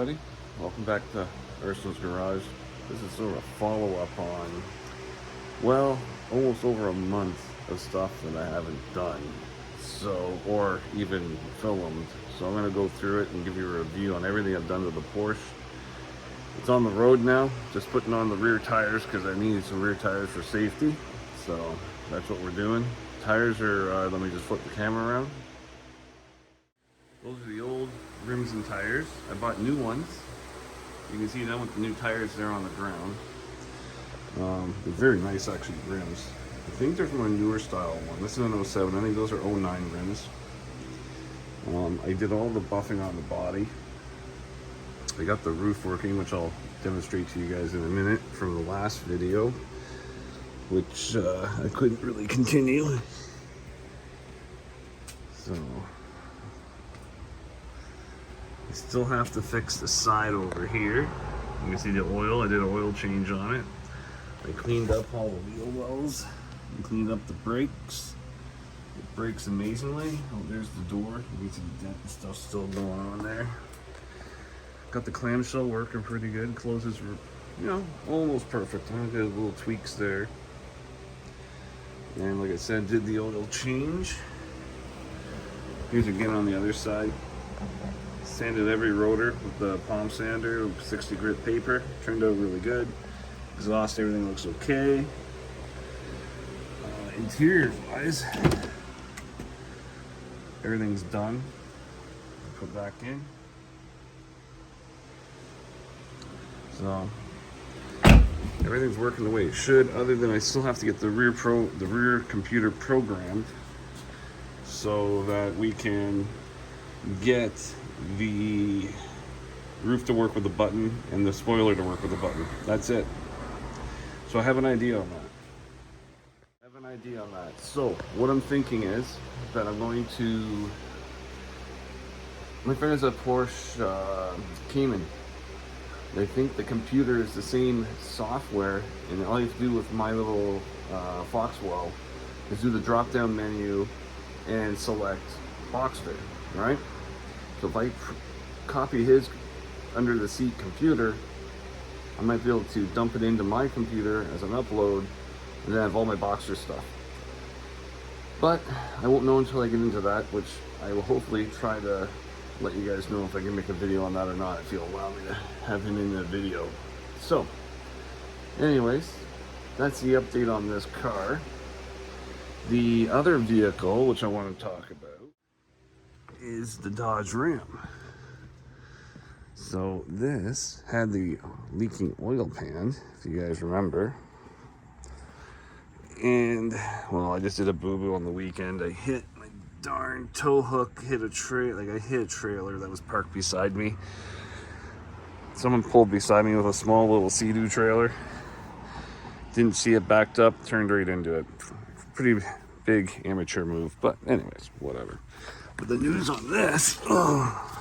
everybody. Welcome back to Ursula's Garage. This is sort of a follow-up on, well, almost over a month of stuff that I haven't done, or even filmed. So I'm going to go through it and give you a review on everything I've done to the Porsche. It's on the road now, just putting on the rear tires because I needed some rear tires for safety. So that's what we're doing. Tires are, let me just flip the camera around. Those are the old rims and tires. I bought new ones. You can see them with the new tires there on the ground. They're very nice, actually, rims. I think they're from a newer style one. This is an 07. I think those are 09 rims. I did all the buffing on the body. I got the roof working, which I'll demonstrate to you guys in a minute from the last video, which I couldn't really continue. So I still have to fix the side over here. You can see the oil. I did an oil change on it. I cleaned up all the wheel wells and cleaned up the brakes. It brakes amazingly. Oh, there's the door. You can see the dent and stuff still going on there. Got the clamshell working pretty good. Closes, almost perfect. I did little tweaks there. And like I said, did the oil change. Here's again on the other side. Sanded every rotor with the palm sander, 60 grit paper. Turned out really good. Exhaust, everything looks okay. Interior wise, everything's done. Put back in. So everything's working the way it should, other than I still have to get the rear computer programmed so that we can get the roof to work with the button and the spoiler to work with the button. That's it. So I have an idea on that. So what I'm thinking is that I'm going to, my friend has a Porsche Cayman. I think the computer is the same software, and all you have to do with my little Foxwell is do the drop-down menu and select Boxster, right? So if I copy his under the seat computer, I might be able to dump it into my computer as an upload, and then have all my Boxster stuff. But I won't know until I get into that, which I will hopefully try to let you guys know if I can make a video on that or not, if you'll allow me to have him in the video. So anyways, that's the update on this car. The other vehicle which I want to talk about is the Dodge Ram. So this had the leaking oil pan, if you guys remember. And well, I just did a boo-boo on the weekend. I hit my darn tow hook, hit a trailer that was parked beside me. Someone pulled beside me with a small little Sea-Doo trailer. Didn't see it backed up, turned right into it. Pretty big amateur move, but anyways, whatever. But the news on this,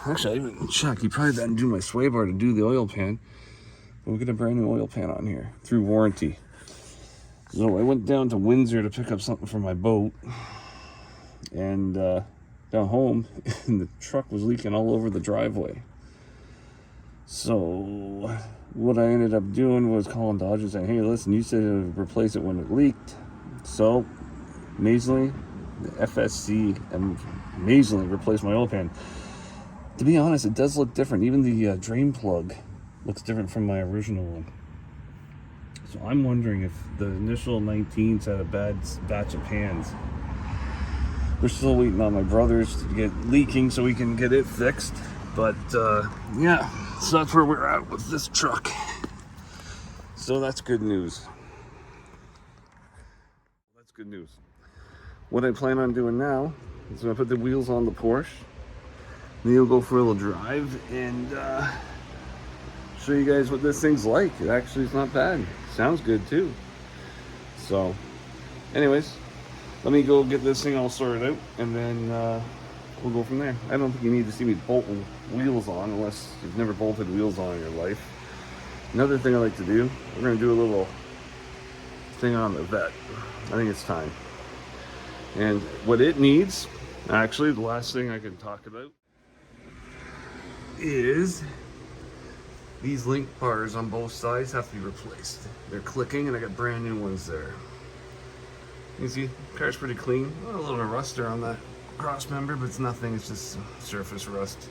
actually I didn't even check. He probably didn't do my sway bar to do the oil pan. But we'll get a brand new oil pan on here through warranty. So I went down to Windsor to pick up something for my boat, and down home, and the truck was leaking all over the driveway. So what I ended up doing was calling Dodge and saying, hey, listen, you said to replace it when it leaked. So amazingly, the FSC amazingly replaced my oil pan. To be honest, it does look different. Even the drain plug looks different from my original one. So I'm wondering if the initial 19s had a bad batch of pans. We're still waiting on my brother's to get leaking so we can get it fixed. But yeah, so that's where we're at with this truck. So that's good news. What I plan on doing now is I'm gonna put the wheels on the Porsche. Then you'll go for a little drive and show you guys what this thing's like. It actually is not bad. Sounds good too. So anyways, let me go get this thing all sorted out, and then we'll go from there. I don't think you need to see me bolting wheels on unless you've never bolted wheels on in your life. Another thing I like to do, we're going to do a little thing on the Vet. I think it's time. And what it needs, actually the last thing I can talk about is These link bars on both sides have to be replaced. They're clicking, and I got brand new ones there. You see, the car's pretty clean. A little bit of rust there on that cross member, but it's nothing. It's just surface rust.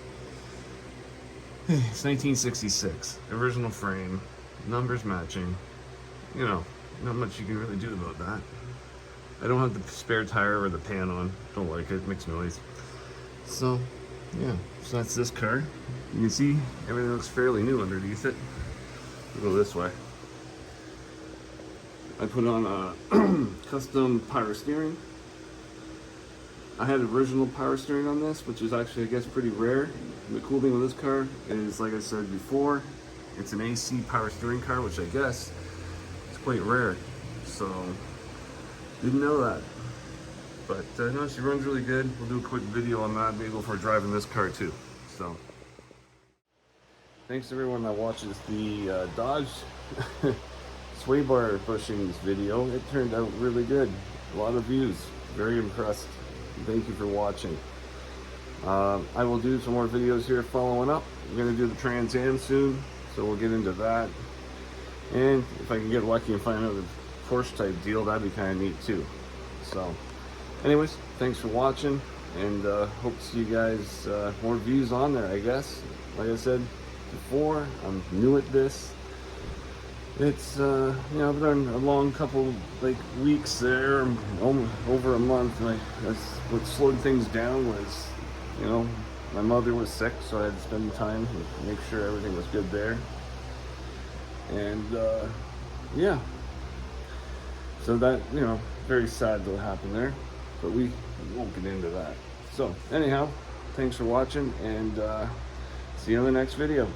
It's 1966. Original frame. Numbers matching. You know, not much you can really do about that. I don't have the spare tire or the pan on. Don't like it. It makes noise. So, yeah. So that's this car. You can see everything looks fairly new underneath it. We'll go this way. I put on a custom power steering. I had original power steering on this, which is actually, I guess, pretty rare. The cool thing with this car is, like I said before, it's an AC power steering car, which I guess is quite rare. So, didn't know that. But no, she runs really good. We'll do a quick video on that, maybe before driving this car too. So, thanks to everyone that watches the Dodge sway bar bushings video. It turned out really good. A lot of views. Very impressed. Thank you for watching. I will do some more videos here following up. We're going to do the Trans Am soon, so we'll get into that. And if I can get lucky and find another Porsche type deal, that'd be kind of neat too. So, anyways, thanks for watching, and hope to see you guys more views on there, I guess. Like I said before, I'm new at this. It's you know, I've done a long couple weeks there, over a month. That's what slowed things down was, you know, my mother was sick, so I had to spend time and make sure everything was good there. And yeah, so that, you know, very sad that happened there, but we won't get into that. So anyhow, thanks for watching, and see you in the next video.